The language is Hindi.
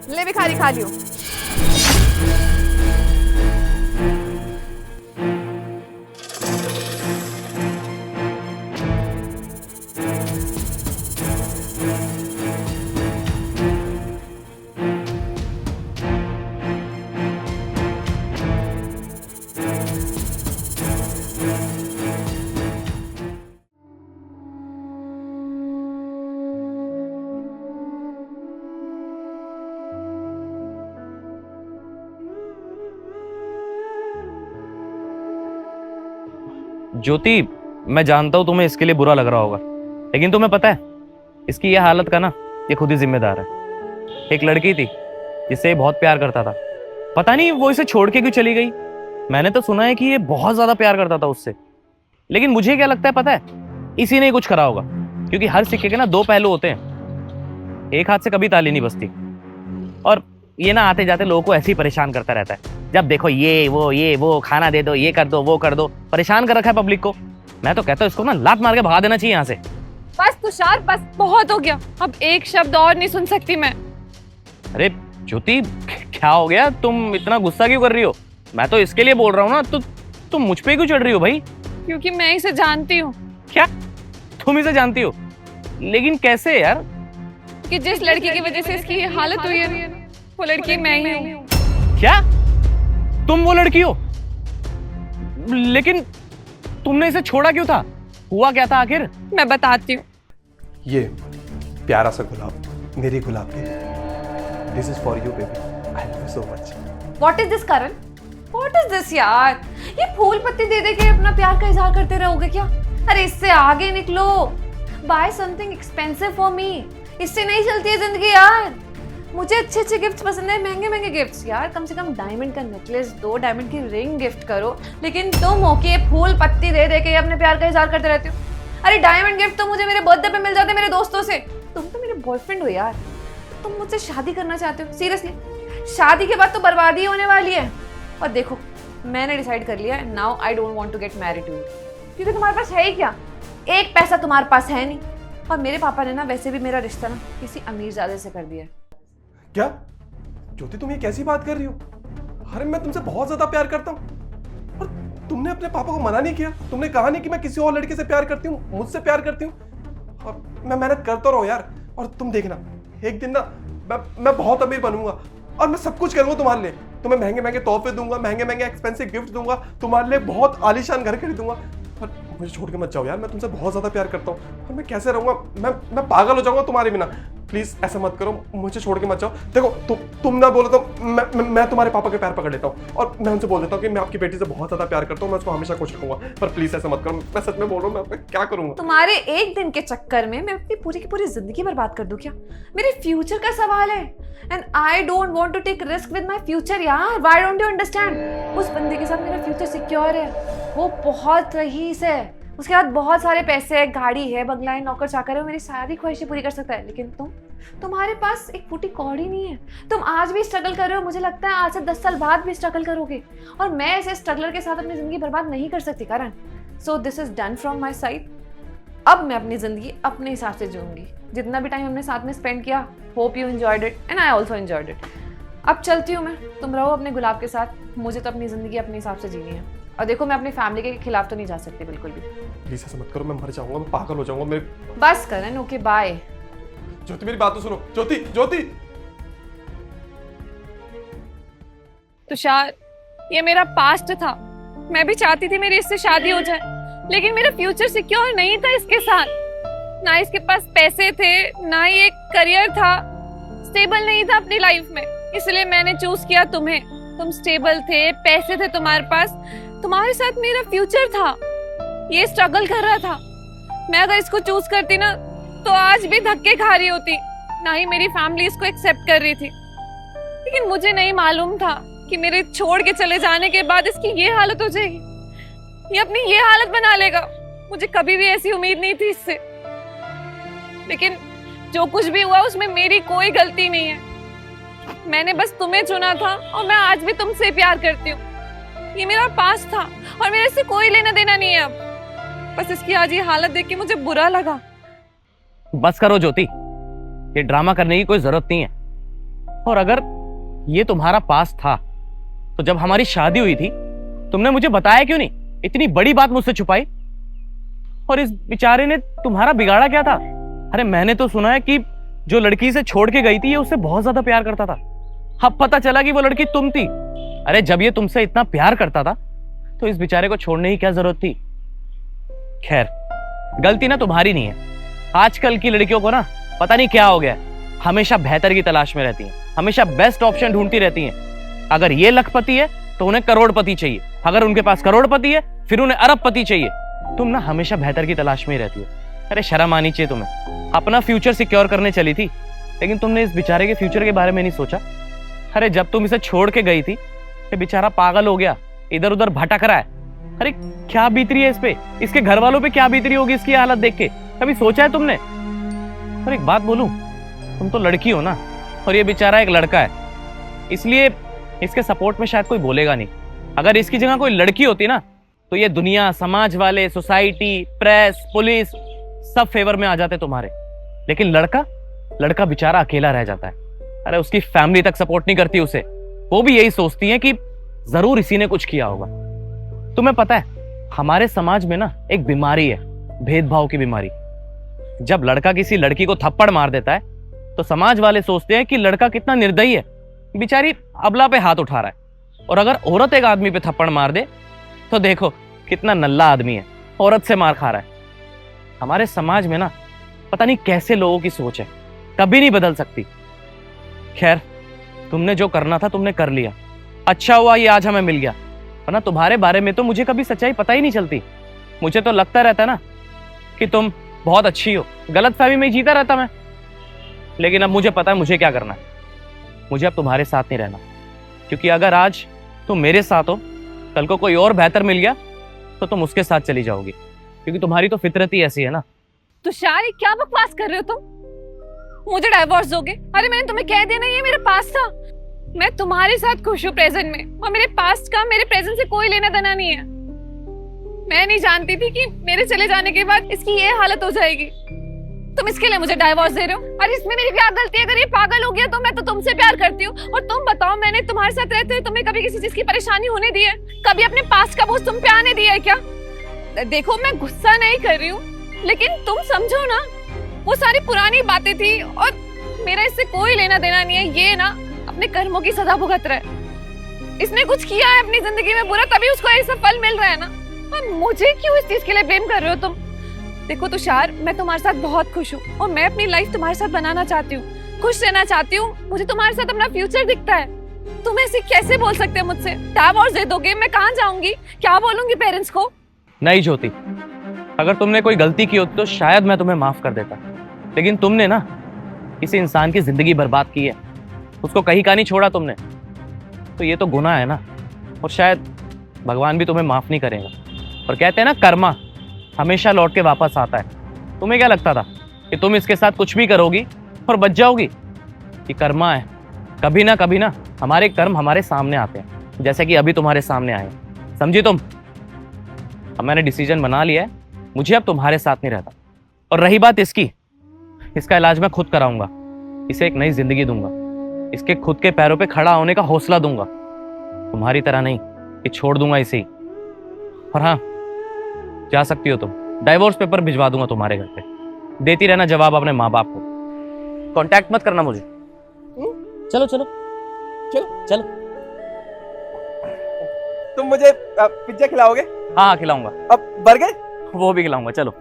ले भिखारी खा लियो। ज्योति, मैं जानता हूं तुम्हें इसके लिए बुरा लग रहा होगा, लेकिन तुम्हें पता है इसकी ये हालत का ना ये खुद ही जिम्मेदार है। एक लड़की थी जिससे ये बहुत प्यार करता था, पता नहीं वो इसे छोड़ के क्यों चली गई। मैंने तो सुना है कि ये बहुत ज्यादा प्यार करता था उससे, लेकिन मुझे क्या लगता है पता है, इसी ने कुछ करा होगा, क्योंकि हर सिक्के के ना दो पहलू होते हैं, एक हाथ से कभी ताली नहीं बजती। और ये ना आते जाते लोगों को ऐसे ही परेशान करता रहता है, जब देखो ये वो खाना दे दो, ये कर दो, वो कर दो, परेशान कर रखा है पब्लिक को। मैं तो कहता हूँ इसको ना लात मार के भगा देना चाहिए यहाँ से। बस तुषार, बस बहुत हो गया, अब एक शब्द और नहीं सुन सकती मैं। अरे ज्योति, क्या हो गया, तुम इतना गुस्सा क्यों कर रही हो? मैं तो इसके लिए बोल रहा हूँ ना, तो तुम मुझ पे क्यों चढ़ रही हो भाई? क्योंकि मैं इसे जानती हूँ। क्या तुम इसे जानती हो? लेकिन कैसे यार? कि जिस लड़की की वजह से इसकी ये हालत हुई है, वो लड़की मैं ही हूँ। क्या तुम वो लड़की हो? लेकिन तुमने इसे छोड़ा क्यों था? हुआ क्या था आखिर? मैं बताती हूँ। ये प्यारा सा गुलाब, मेरी गुलाब है। This is for you baby, I love you so much. What is this Karan? What is this यार? ये फूल पत्ती दे दे के अपना प्यार का इजहार करते रहोगे क्या? अरे इससे आगे निकलो, buy something expensive for me. इससे नहीं चलती है जिंदगी यार। मुझे अच्छे अच्छे गिफ्ट्स पसंद है, महंगे महंगे गिफ्ट्स यार। कम से कम डायमंड का नेकलेस दो, डायमंड की रिंग गिफ्ट करो, लेकिन तुम होके फूल पत्ती दे दे के अपने प्यार का इजहार करते रहते हो। अरे डायमंड गिफ्ट तो मुझे मेरे बर्थडे पे मिल जाते मेरे दोस्तों से। तुम तो मेरे बॉयफ्रेंड हो यार, तुम मुझसे शादी करना चाहते हो? सीरियसली? शादी के बाद तो बर्बादी होने वाली है। और देखो, मैंने डिसाइड कर लिया है, now I don't want to get married to you, क्योंकि तुम्हारे पास है ही क्या, एक पैसा तुम्हारे पास है नहीं। और मेरे पापा ने ना वैसे भी मेरा रिश्ता ना किसी अमीरजादे से कर दिया है। क्या ज्योति, तुम ये कैसी बात कर रही हो? अरे मैं तुमसे बहुत ज्यादा प्यार करता हूँ, और तुमने अपने पापा को मना नहीं किया। तुमने कहा नहीं कि मैं किसी और लड़के से प्यार करती हूँ, मुझसे प्यार करती हूँ। और मैं मेहनत करता रहा हूँ यार, और तुम देखना एक दिन ना मैं बहुत अमीर बनूंगा, और मैं सब कुछ करूंगा तुम्हारे लिए। तुम्हें महंगे महंगे तोहफे दूंगा, महंगे महंगे एक्सपेंसिव गिफ्ट दूंगा, तुम्हारे लिए बहुत आलीशान घर खरीदूंगा। और मुझे छोड़ के मत जाओ यार, मैं तुमसे बहुत ज्यादा प्यार करता हूँ, और मैं कैसे रहूंगा, मैं पागल हो जाऊंगा तुम्हारे बिना। प्लीज ऐसा मत करो, मुझे छोड़ के मत जाओ। देखो तुम ना बोलो तो मैं तुम्हारे पापा के पैर पकड़ लेता हूँ, और मैं उनसे बोल देता हूँ कि मैं आपकी बेटी से बहुत ज्यादा प्यार करता हूँ, मैं उसको हमेशा खुश रखूंगा। पर प्लीज ऐसा मत करो, मैं सच में बोल रहा हूँ, मैं क्या करूंगा? तुम्हारे एक दिन के चक्कर में मैं अपनी पूरी की पूरी जिंदगी बर्बाद कर दूं क्या? मेरे फ्यूचर का सवाल है, and I don't want to take risk with my future यार। Why don't you understand? उस बंदे के साथ मेरा फ्यूचर सिक्योर है, वो बहुत रईस है, उसके बाद बहुत सारे पैसे है, गाड़ी है, बंगला है, नौकर चाकर है, वो मेरी सारी ख्वाहिशें पूरी कर सकता है। लेकिन तुम्हारे पास एक फूटी कौड़ी नहीं है। तुम आज भी स्ट्रगल कर रहे हो, मुझे लगता है आज से 10 साल बाद भी स्ट्रगल करोगे, और मैं ऐसे स्ट्रगलर के साथ अपनी जिंदगी बर्बाद नहीं कर सकती Karan. So this is done from my side. अब मैं अपनी जिंदगी अपने हिसाब से जीऊंगी। जितना भी टाइम हमने साथ में स्पेंड किया, hope you enjoyed it and I also enjoyed it. अब चलती हूँ मैं, तुम रहो अपने गुलाब के साथ, मुझे तो अपनी जिंदगी अपने हिसाब से जीनी है। और देखो, मैं अपनी फैमिली के खिलाफ तो नहीं जा सकती बिल्कुल भी। प्लीज ऐसा मत करो, मैं मर जाऊंगा, मैं पागल हो जाऊंगा। मैं बस करण, ओके बाय। ज्योति मेरी बात तो सुनो। ज्योति, ज्योति। तुषार, ये मेरा पास्ट था। मैं भी चाहती थी मेरी इससे शादी हो जाए, लेकिन मेरा फ्यूचर सिक्योर नहीं था इसके साथ। ना इसके पास पैसे थे, ना ही एक करियर था, स्टेबल नहीं था अपनी लाइफ में। इसलिए मैंने चूज किया तुम्हें। तुम स्टेबल थे, पैसे थे तुम्हारे पास, तुम्हारे साथ मेरा फ्यूचर था। ये स्ट्रगल कर रहा था। मैं अगर इसको चूज करती ना, तो आज भी धक्के खा रही होती, ना ही मेरी फैमिली इसको एक्सेप्ट कर रही थी। लेकिन मुझे नहीं मालूम था कि मेरे छोड़ के चले जाने के बाद इसकी ये हालत हो जाएगी, ये अपनी ये हालत बना लेगा। मुझे कभी भी ऐसी उम्मीद नहीं थी इससे। लेकिन जो कुछ भी हुआ उसमें मेरी कोई गलती नहीं है। मैंने बस तुम्हें चुना था, और मैं आज भी तुमसे प्यार करती हूँ। ये मेरा पास था, और मेरे से कोई लेना देना नहीं है अब। बस इसकी आज ये हालत देख के मुझे बुरा लगा। बस करो ज्योति, ये ड्रामा करने की कोई जरूरत नहीं है। और अगर ये तुम्हारा पास था तो जब हमारी शादी हुई थी तुमने मुझे बताया क्यों नहीं? इतनी बड़ी बात मुझसे छुपाई। और इस बेचारे ने तुम्हारा बिगाड़ा क्या था? अरे मैंने तो सुना है कि जो लड़की से छोड़ के गई थी ये उससे बहुत ज्यादा प्यार करता था। अब पता चला कि वो लड़की तुम थी। अरे जब ये तुमसे इतना प्यार करता था तो इस बेचारे को छोड़ने की क्या जरूरत थी? खैर, गलती ना तुम्हारी नहीं है। आजकल की लड़कियों को ना पता नहीं क्या हो गया, हमेशा बेहतर की तलाश में रहती हैं, हमेशा बेस्ट ऑप्शन ढूंढती रहती हैं। अगर ये लखपति है तो उन्हें करोड़पति चाहिए, अगर उनके पास करोड़पति है फिर उन्हें अरबपति चाहिए। तुम ना हमेशा बेहतर की तलाश में ही रहती हो। अरे शर्म आनी चाहिए तुम्हें। अपना फ्यूचर सिक्योर करने चली थी लेकिन तुमने इस बेचारे के फ्यूचर के बारे में नहीं सोचा। अरे जब तुम इसे छोड़ के गई थी ये बेचारा पागल हो गया, इधर उधर भटक रहा है। अरे क्या बीत रही है इस पे, इसके घर वालों पे क्या बीत रही होगी इसकी हालत देख के? कभी सोचा है तुमने? और एक बात बोलूं, तुम तो लड़की हो ना और ये बेचारा एक लड़का है, इसलिए इसके सपोर्ट में शायद कोई बोलेगा नहीं। अगर इसकी जगह कोई लड़की होती ना तो ये दुनिया, समाज वाले, सोसाइटी, प्रेस, पुलिस सब फेवर में आ जाते तुम्हारे। लेकिन लड़का बेचारा अकेला रह जाता है। अरे उसकी फैमिली तक सपोर्ट नहीं करती उसे, वो भी यही सोचती है कि जरूर इसी ने कुछ किया होगा। तुम्हें पता है हमारे समाज में ना एक बीमारी है, भेदभाव की बीमारी। जब लड़का किसी लड़की को थप्पड़ मार देता है तो समाज वाले सोचते हैं कि लड़का कितना निर्दयी है, बेचारी अबला पे हाथ उठा रहा है। और अगर औरत एक आदमी पे थप्पड़ मार दे तो देखो कितना नल्ला आदमी है, औरत से मार खा रहा है। हमारे समाज में ना पता नहीं कैसे लोगों की सोच है, कभी नहीं बदल सकती। खैर, तुमने जो करना था तुमने कर लिया, अच्छा हुआ ये आज हमें मिल गया, वरना तुम्हारे बारे में तो मुझे कभी सच्चाई पता ही नहीं चलती। मुझे तो लगता रहता ना कि तुम बहुत अच्छी हो, गलतफहमी में ही जीता रहता मैं। लेकिन अब मुझे पता है मुझे क्या करना है। मुझे अब तुम्हारे साथ नहीं रहना, क्योंकि अगर आज तुम मेरे साथ हो, कल को कोई और बेहतर मिल गया तो तुम उसके साथ चली जाओगी, क्योंकि तुम्हारी तो फितरत ही ऐसी है ना। तुषार, ये क्या बकवास कर रहे हो तुम? मुझे डाइवोर्स दोगे? अरे मैंने तुम्हें कह दिया ना ये मेरे पास था। मैं तुम्हारे साथ खुश हूँ प्रेजेंट में, और मेरे पास्ट का मेरे प्रेजेंट से कोई लेना देना नहीं है। मैं नहीं जानती थी कि मेरे चले जाने के बाद इसकी ये हालत हो जाएगी। तुम इसके लिए मुझे डाइवोर्स दे रहे हो? अरे इसमें मेरी क्या गलती है? अगर ये पागल हो गया तो मैं तो तुमसे प्यार करती हूँ। और तुम बताओ, मैंने तुम्हारे साथ रहते हुए तुम्हें कभी किसी चीज की परेशानी होने दी है? कभी अपने पास्ट का बोझ तुम पे आने दिया है क्या? देखो, मैं गुस्सा नहीं कर रही हूँ, लेकिन तुम समझो ना, वो सारी पुरानी बातें थी और मेरा इससे कोई लेना देना नहीं है। ये ना अपने कर्मों की सजा भुगत रहा है। इसने कुछ किया है अपनी जिंदगी में बुरा, तभी उसको ऐसा फल मिल रहा है ना। और मुझे क्यों इस चीज के लिए ब्लेम कर रहे हो तुम? देखो तुषार, मैं तुम्हारे साथ बहुत खुश हूँ और मैं अपनी लाइफ तुम्हारे साथ बनाना चाहती हूँ, खुश रहना चाहती हूँ। मुझे तुम्हारे साथ अपना फ्यूचर दिखता है। तुम ऐसे कैसे बोल सकते हो मुझसे? डाइवोर्स दे दोगे? मैं कहाँ जाऊंगी? क्या बोलूंगी पेरेंट्स को? नहीं ज्योति, अगर तुमने कोई गलती की होती तो शायद मैं तुम्हें माफ कर देता, लेकिन तुमने ना किसी इंसान की जिंदगी बर्बाद की है, उसको कहीं का नहीं छोड़ा तुमने, तो ये तो गुनाह है ना। और शायद भगवान भी तुम्हें माफ नहीं करेगा। और कहते हैं ना, कर्मा हमेशा लौट के वापस आता है। तुम्हें क्या लगता था कि तुम इसके साथ कुछ भी करोगी और बच जाओगी? ये कर्मा है, कभी ना हमारे कर्म हमारे सामने आते हैं, जैसे कि अभी तुम्हारे सामने आए। समझी तुम? अब मैंने डिसीजन बना लिया है, मुझे अब तुम्हारे साथ नहीं रहता। और रही बात इसका इलाज मैं खुद कराऊंगा, इसे एक नई जिंदगी दूंगा, इसके खुद के पैरों पे खड़ा होने का हौसला दूंगा। तुम्हारी तरह नहीं कि छोड़ दूंगा इसे। और हाँ, जा सकती हो तुम, डाइवोर्स पेपर भिजवा दूंगा तुम्हारे घर पे। देती रहना जवाब अपने माँ बाप को, कांटेक्ट मत करना मुझे। चलो चलो चलो चलो। तुम मुझे पिज्जा खिलाओगे? हाँ खिलाऊंगा। अब बर्गर? वो भी खिलाऊंगा, चलो।